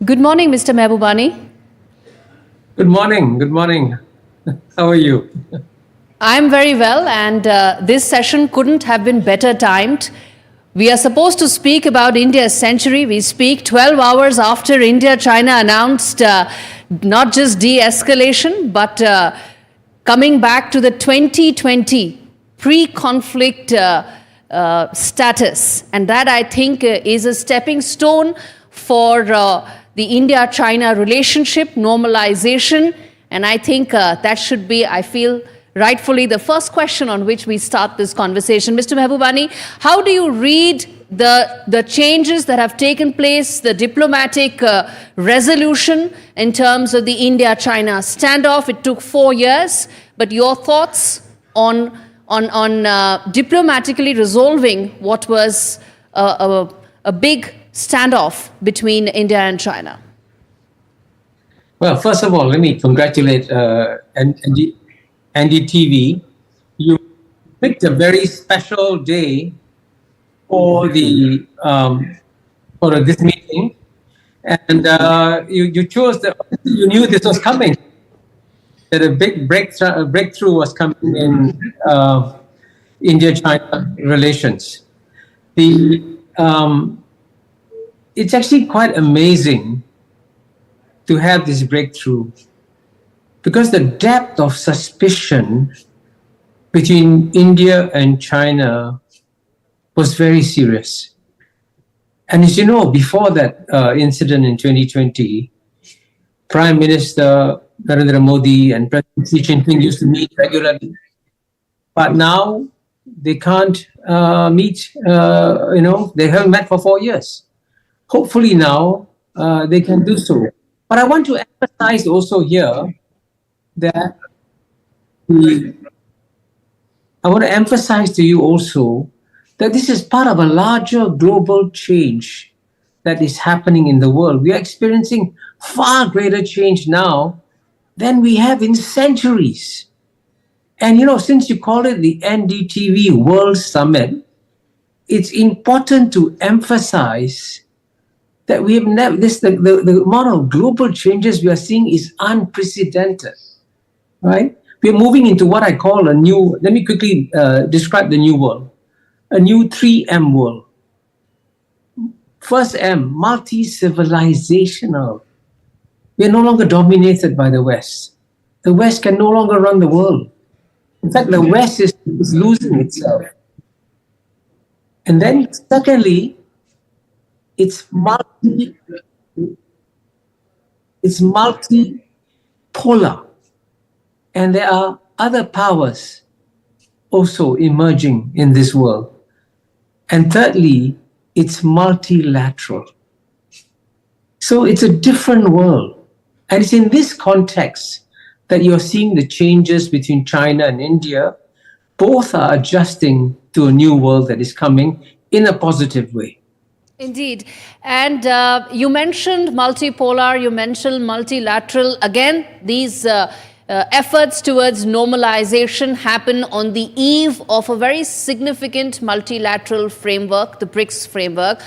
Good morning, Mr. Mahbubani. Good morning. Good morning. How are you? I'm very well, and this session couldn't have been better timed. We are supposed to speak about India's century. We speak 12 hours after India-China announced not just de-escalation, but coming back to the 2020 pre-conflict status. And that, I think, is a stepping stone for the India-China relationship normalization. And I think that should be, I feel, rightfully the first question on which we start this conversation. Mr. Mahbubani, how do you read the changes that have taken place, the diplomatic resolution in terms of the India-China standoff? It took 4 years, but your thoughts on diplomatically resolving what was a big standoff between India and China? Well, first of all, let me congratulate NDTV. You picked a very special day for this meeting, and you chose you knew this was coming, that a big breakthrough was coming in India-China relations. It's actually quite amazing to have this breakthrough, because the depth of suspicion between India and China was very serious. And as you know, before that incident in 2020, Prime Minister Narendra Modi and President Xi Jinping used to meet regularly. But now they can't meet, they haven't met for 4 years. Hopefully now they can do so. But I want to emphasize also here that I want to emphasize to you also that this is part of a larger global change that is happening in the world. We are experiencing far greater change now than we have in centuries. And since you call it the NDTV World Summit, it's important to emphasize that we have never, the amount of global changes we are seeing is unprecedented, right? We are moving into what I call a new, let me quickly describe the new world, a new 3M world. First M, multi-civilizational. We are no longer dominated by the West. The West can no longer run the world. In fact, the West is losing itself. And then secondly, it's multipolar. And there are other powers also emerging in this world. And thirdly, it's multilateral. So it's a different world. And it's in this context that you're seeing the changes between China and India. Both are adjusting to a new world that is coming in a positive way. Indeed. And you mentioned multipolar, you mentioned multilateral. Again, these efforts towards normalization happen on the eve of a very significant multilateral framework, the BRICS framework.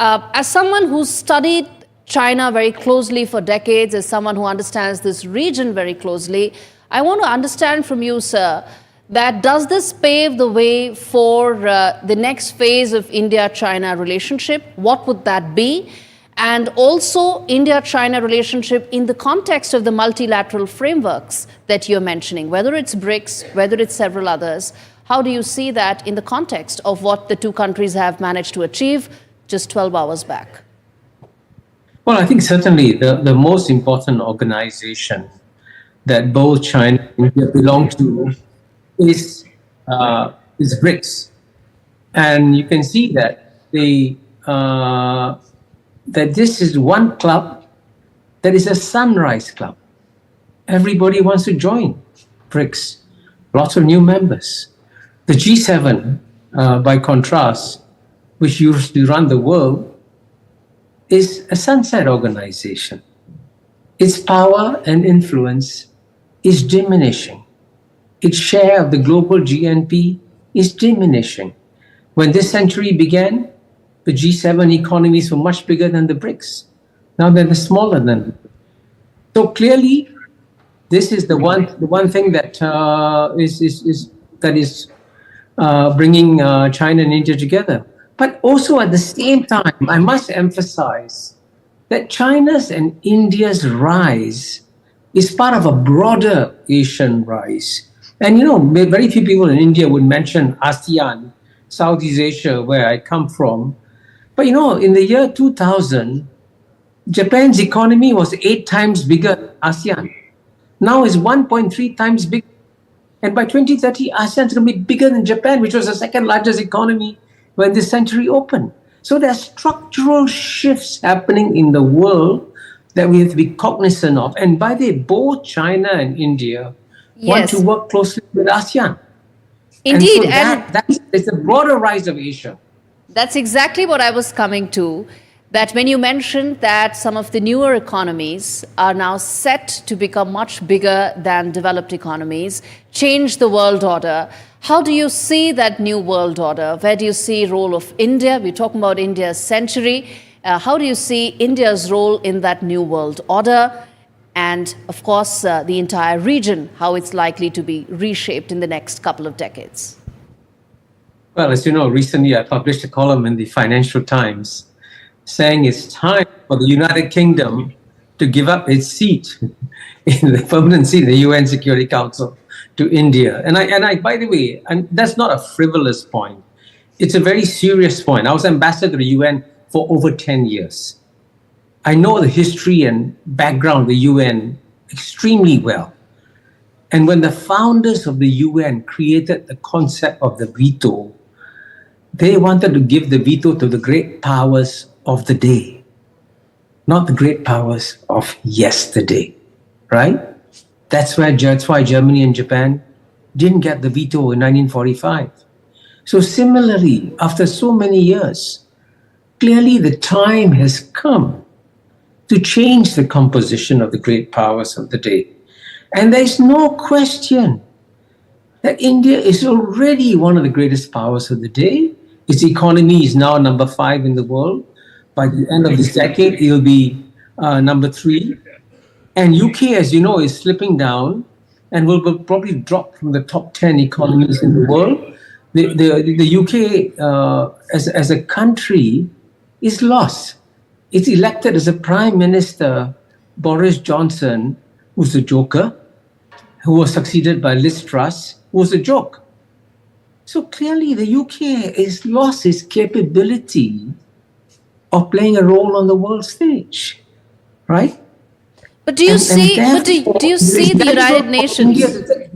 As someone who's studied China very closely for decades, as someone who understands this region very closely, I want to understand from you, sir, that does this pave the way for the next phase of India-China relationship? What would that be? And also India-China relationship in the context of the multilateral frameworks that you're mentioning, whether it's BRICS, whether it's several others. How do you see that in the context of what the two countries have managed to achieve just 12 hours back? Well, I think certainly the most important organization that both China and India belong to is BRICS. And you can see that that this is one club that is a sunrise club. Everybody wants to join BRICS. Lots of new members. The G7, by contrast, which used to run the world, is a sunset organization. Its power and influence is diminishing. Its share of the global GNP is diminishing. When this century began, the G7 economies were much bigger than the BRICS. Now they're smaller than. So clearly, this is the one thing that is bringing China and India together. But also at the same time, I must emphasize that China's and India's rise is part of a broader Asian rise. And very few people in India would mention ASEAN, Southeast Asia, where I come from. But in the year 2000, Japan's economy was 8 times bigger than ASEAN. Now it's 1.3 times bigger. And by 2030, ASEAN is going to be bigger than Japan, which was the second largest economy when this century opened. So there are structural shifts happening in the world that we have to be cognizant of. And by the way, both China and India want to work closely with ASEAN. Indeed. And it's a broader rise of Asia. That's exactly what I was coming to. That when you mentioned that some of the newer economies are now set to become much bigger than developed economies, change the world order, how do you see that new world order? Where do you see role of India? We're talking about India's century. How do you see India's role in that new world order? And of course, the entire region, how it's likely to be reshaped in the next couple of decades? Well, as you know, recently I published a column in the Financial Times saying it's time for the United Kingdom to give up its seat in the permanent seat in the UN Security Council to India. And I, by the way, and that's not a frivolous point. It's a very serious point. I was ambassador to the UN for over 10 years. I know the history and background of the UN extremely well. And when the founders of the UN created the concept of the veto, they wanted to give the veto to the great powers of the day, not the great powers of yesterday, right? That's why Germany and Japan didn't get the veto in 1945. So similarly, after so many years, clearly the time has come to change the composition of the great powers of the day. And there's no question that India is already one of the greatest powers of the day. Its economy is now number 5 in the world. By the end of this decade, it will be number 3. And UK, as you know, is slipping down and will probably drop from the top 10 economies in the world. The UK, as a country, is lost. It's elected as a Prime Minister, Boris Johnson, who's a joker, who was succeeded by Liz Truss, who was a joke. So clearly the UK has lost its capability of playing a role on the world stage, right? But do you see the United Nations?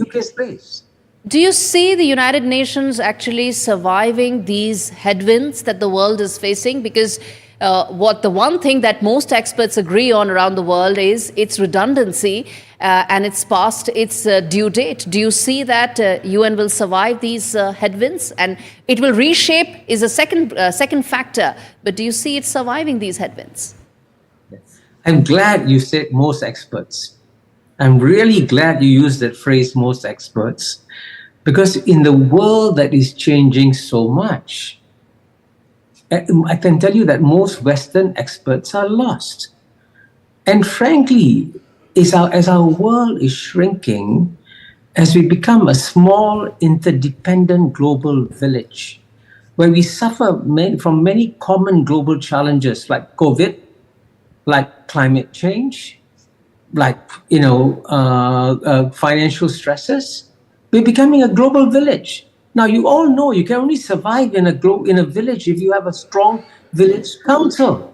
UK's place. Do you see the United Nations actually surviving these headwinds that the world is facing? Because the one thing that most experts agree on around the world is its redundancy and it's past its due date. Do you see that UN will survive these headwinds and it will reshape is a second factor, but do you see it surviving these headwinds? I'm glad you said most experts. I'm really glad you used that phrase, most experts, because in the world that is changing so much, I can tell you that most Western experts are lost. And frankly, as our world is shrinking, as we become a small, interdependent global village, where we suffer from many common global challenges like COVID, like climate change, like financial stresses, we're becoming a global village. Now you all know you can only survive in a village if you have a strong village council,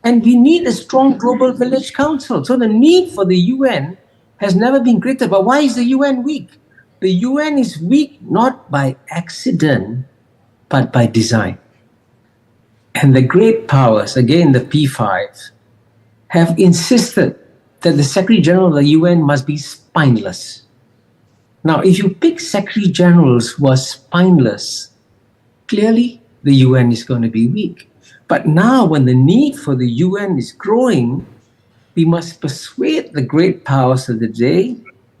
and we need a strong global village council. So the need for the UN has never been greater. But why is the UN weak? The UN is weak not by accident, but by design. And the great powers, again the P5, have insisted that the Secretary General of the UN must be spineless. Now, if you pick Secretary Generals who are spineless, clearly the UN is going to be weak. But now, when the need for the UN is growing, we must persuade the great powers of the day.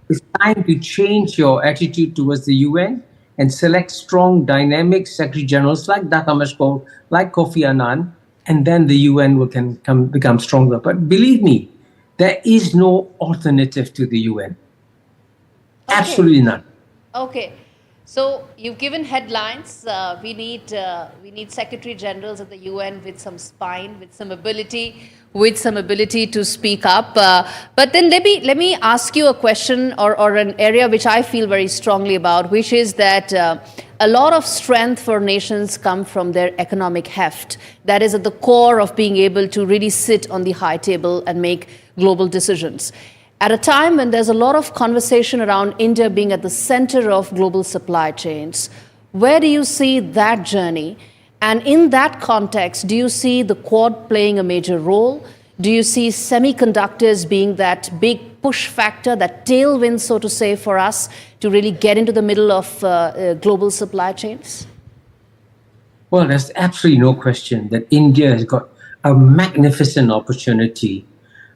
It's time to change your attitude towards the UN and select strong, dynamic Secretary Generals like Dr. Mashko, like Kofi Annan, and then the UN become stronger. But believe me, there is no alternative to the UN. Okay. Absolutely none. Okay, so you've given headlines. We need secretary generals at the UN with some spine, with some ability to speak up. But then let me ask you a question or an area which I feel very strongly about, which is that a lot of strength for nations come from their economic heft. That is at the core of being able to really sit on the high table and make global decisions. At a time when there's a lot of conversation around India being at the center of global supply chains, where do you see that journey? And in that context, do you see the Quad playing a major role? Do you see semiconductors being that big push factor, that tailwind, so to say, for us to really get into the middle of global supply chains? Well, there's absolutely no question that India has got a magnificent opportunity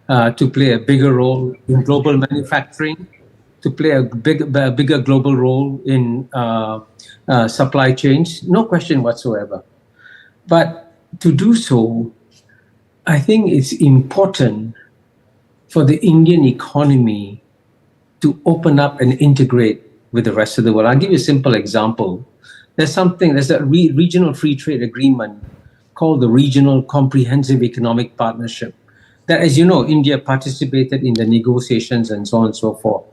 to play a bigger role in global manufacturing, to play a bigger global role in supply chains, no question whatsoever. But to do so, I think it's important for the Indian economy to open up and integrate with the rest of the world. I'll give you a simple example. There's a regional free trade agreement called the Regional Comprehensive Economic Partnership that, as you know, India participated in the negotiations and so on and so forth.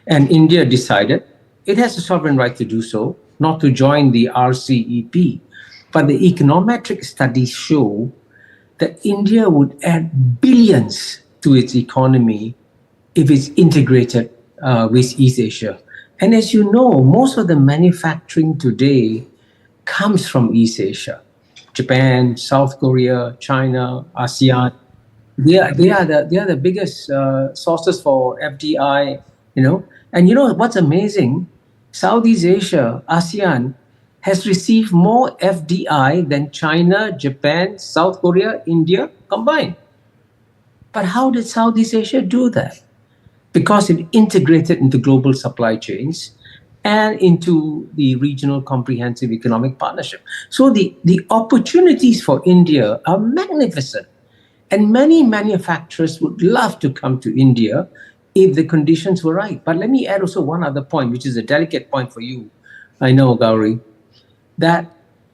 And India decided, it has a sovereign right to do so, not to join the RCEP. But the econometric studies show that India would add billions to its economy if it's integrated with East Asia. And as you know, most of the manufacturing today comes from East Asia. Japan, South Korea, China, ASEAN. They are the biggest sources for FDI, And you know what's amazing? Southeast Asia, ASEAN, has received more FDI than China, Japan, South Korea, India combined. But how did Southeast Asia do that? Because it integrated into global supply chains and into the Regional Comprehensive Economic Partnership. So the opportunities for India are magnificent. And many manufacturers would love to come to India if the conditions were right. But let me add also one other point, which is a delicate point for you, I know, Gauri, that,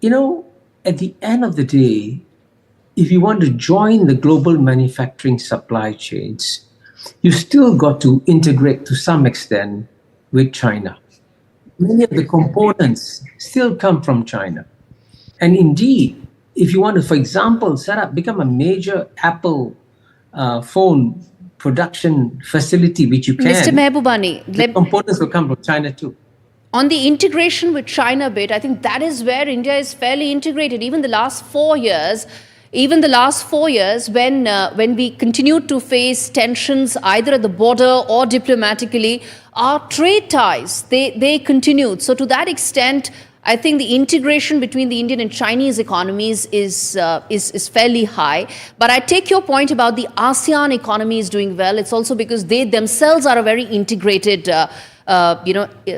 at the end of the day, if you want to join the global manufacturing supply chains, you still got to integrate to some extent with China. Many of the components still come from China. And indeed, if you want to, for example, become a major Apple phone production facility, which you can, Mr. Mahbubani, the components will come from China too. On the integration with China bit, I think that is where India is fairly integrated. Even the last 4 years, when we continued to face tensions either at the border or diplomatically, our trade ties, they continued. So to that extent, I think the integration between the Indian and Chinese economies is fairly high. But I take your point about the ASEAN economies doing well. It's also because they themselves are a very integrated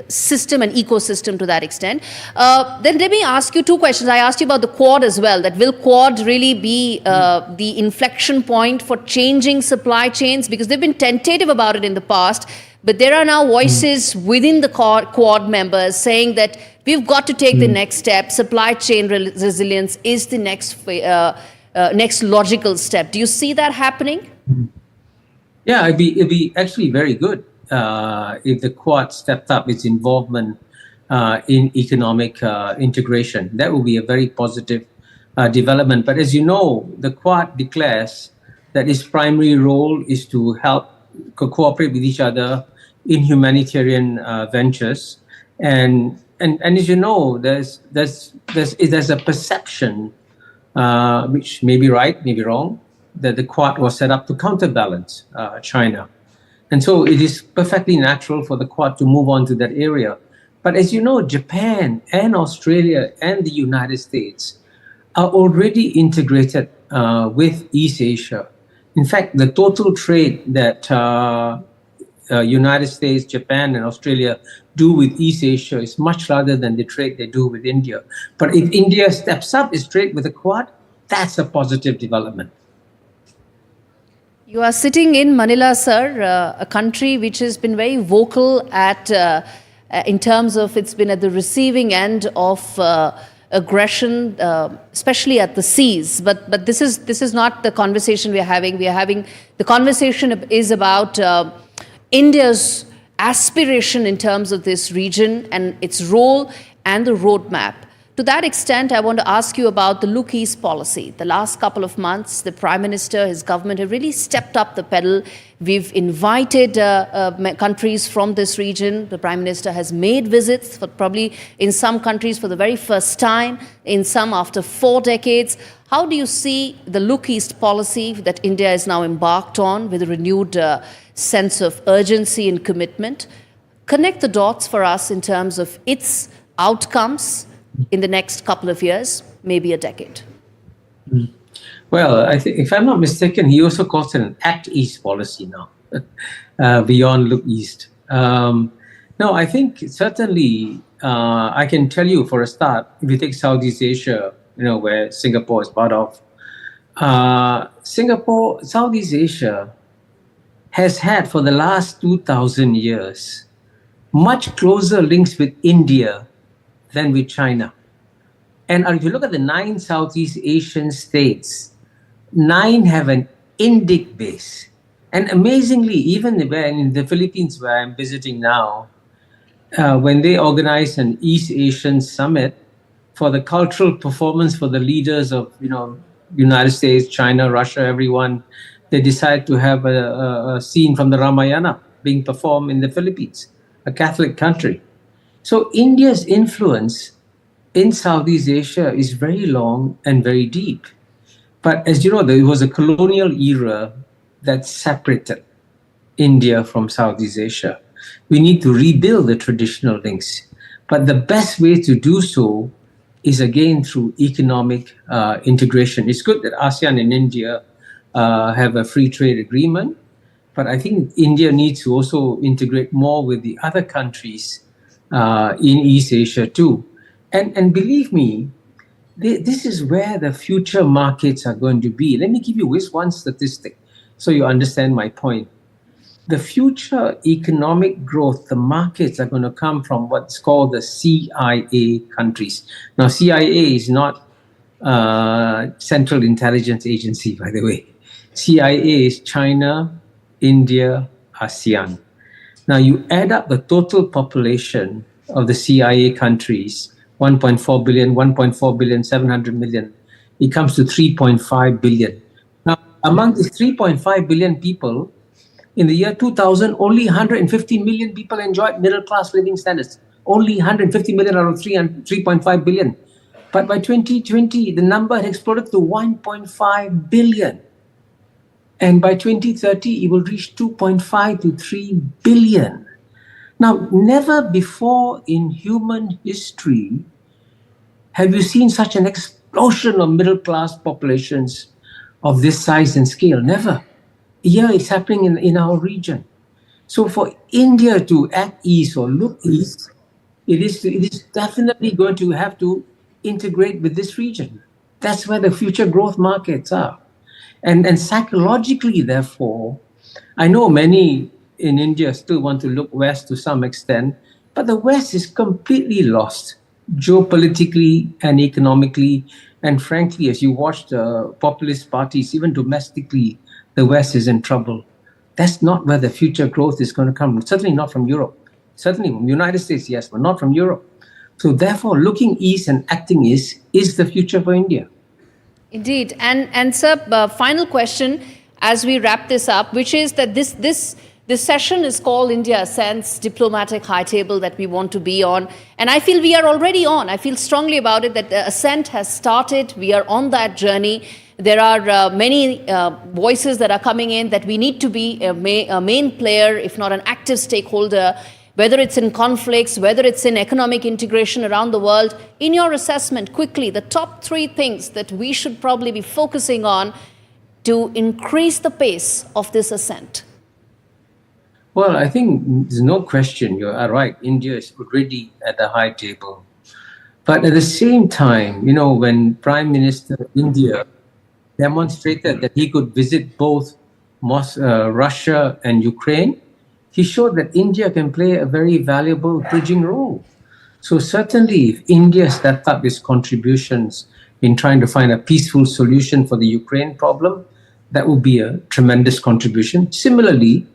system and ecosystem to that extent. Then let me ask you two questions. I asked you about the Quad as well, that will Quad really be the inflection point for changing supply chains? Because they've been tentative about it in the past, but there are now voices within the Quad members saying that we've got to take the next step. Supply chain resilience is the next logical step. Do you see that happening? Yeah, it'd be actually very good if the Quad stepped up its involvement in economic integration. That would be a very positive development. But as you know, the Quad declares that its primary role is to help cooperate with each other in humanitarian ventures. And as you know, there's a perception, which may be right, may be wrong, that the Quad was set up to counterbalance China. And so it is perfectly natural for the Quad to move on to that area. But as you know, Japan and Australia and the United States are already integrated with East Asia. In fact, the total trade that United States, Japan, and Australia do with East Asia is much larger than the trade they do with India. But if India steps up its trade with the Quad, That's a positive development. You are sitting in Manila, sir, a country which has been very vocal in terms of it's been at the receiving end of aggression, especially at the seas. But this is not the conversation we are having. The conversation is about India's aspiration in terms of this region and its role and the roadmap. To that extent, I want to ask you about the Look East policy. The last couple of months, the Prime Minister, his government have really stepped up the pedal. We've invited countries from this region. The Prime Minister has made visits, for probably in some countries for the very first time, in some after 4 decades. How do you see the Look East policy that India is now embarked on with a renewed sense of urgency and commitment? Connect the dots for us in terms of its outcomes in the next couple of years, maybe a decade. Well, I think, if I'm not mistaken, he also calls it an Act East policy now, beyond Look East. No, I think certainly I can tell you for a start, if you take Southeast Asia, where Singapore is part of, Southeast Asia has had for the last 2,000 years much closer links with India than with China. And if you look at the 9 Southeast Asian states, 9 have an Indic base. And amazingly, even in the Philippines, where I'm visiting now, when they organize an East Asian summit for the cultural performance for the leaders of, United States, China, Russia, everyone, they decide to have a scene from the Ramayana being performed in the Philippines, a Catholic country. So India's influence in Southeast Asia is very long and very deep. But as you know, there was a colonial era that separated India from Southeast Asia. We need to rebuild the traditional links. But the best way to do so is again through economic integration. It's good that ASEAN and India have a free trade agreement, but I think India needs to also integrate more with the other countries in East Asia too. And believe me, this is where the future markets are going to be. Let me give you this one statistic so you understand my point. The future economic growth, the markets are going to come from what's called the CIA countries. Now, CIA is not Central Intelligence Agency, by the way. CIA is China, India, ASEAN. Now, you add up the total population of the CIA countries, 1.4 billion, 1.4 billion, 700 million. It comes to 3.5 billion. Now, among these 3.5 billion people, in the year 2000, only 150 million people enjoyed middle-class living standards. Only 150 million out of 3.5 billion. But by 2020, the number had exploded to 1.5 billion. And by 2030, it will reach 2.5 to 3 billion. Now, never before in human history have you seen such an explosion of middle-class populations of this size and scale. Never. Here it's happening in our region. So for India to act east or look east, it is definitely going to have to integrate with this region. That's where the future growth markets are. And psychologically, therefore, I know many in India still want to look west to some extent, but the West is completely lost geopolitically and economically. And frankly, as you watch the populist parties, even domestically, the West is in trouble. That's not where the future growth is going to come. Certainly not from Europe. Certainly from the United States, yes, but not from Europe. So therefore, looking east and acting east is the future for India. Indeed. And sir, final question as we wrap this up, which is that this session is called India Ascents, diplomatic high table that we want to be on. And I feel we are already on. I feel strongly about it that the ascent has started. We are on that journey. There are many voices that are coming in that we need to be a main player, if not an active stakeholder, whether it's in conflicts, whether it's in economic integration around the world. In your assessment, quickly, the top 3 things that we should probably be focusing on to increase the pace of this ascent. Well, I think there's no question, you are right. India is already at the high table. But at the same time, when Prime Minister India demonstrated that he could visit both Russia and Ukraine, he showed that India can play a very valuable bridging role. So certainly, if India stepped up its contributions in trying to find a peaceful solution for the Ukraine problem, that would be a tremendous contribution. Similarly,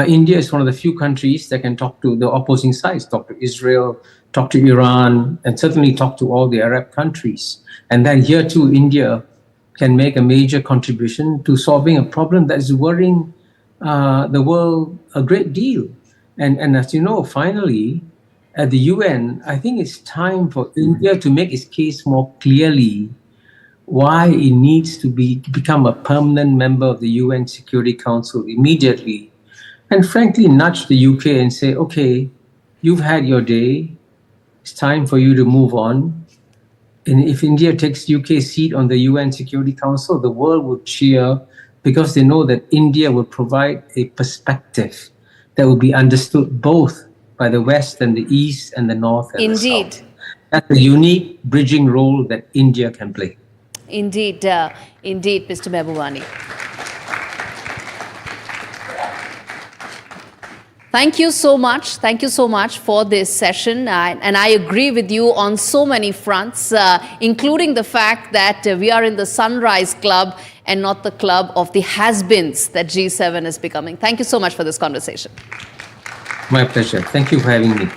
India is one of the few countries that can talk to the opposing sides, talk to Israel, talk to Iran, and certainly talk to all the Arab countries. And then here too, India can make a major contribution to solving a problem that is worrying the world a great deal. And as you know, finally, at the UN, I think it's time for India to make its case more clearly why it needs to become a permanent member of the UN Security Council immediately. And frankly, nudge the UK and say, okay, you've had your day. It's time for you to move on. And if India takes UK's seat on the UN Security Council, the world will cheer because they know that India will provide a perspective that will be understood both by the West and the East and the North and the South. That's a unique bridging role that India can play. Indeed, indeed, Mr. Mahbubani. Thank you so much. Thank you so much for this session. And I agree with you on so many fronts, including the fact that we are in the Sunrise Club and not the club of the has-beens that G7 is becoming. Thank you so much for this conversation. My pleasure. Thank you for having me.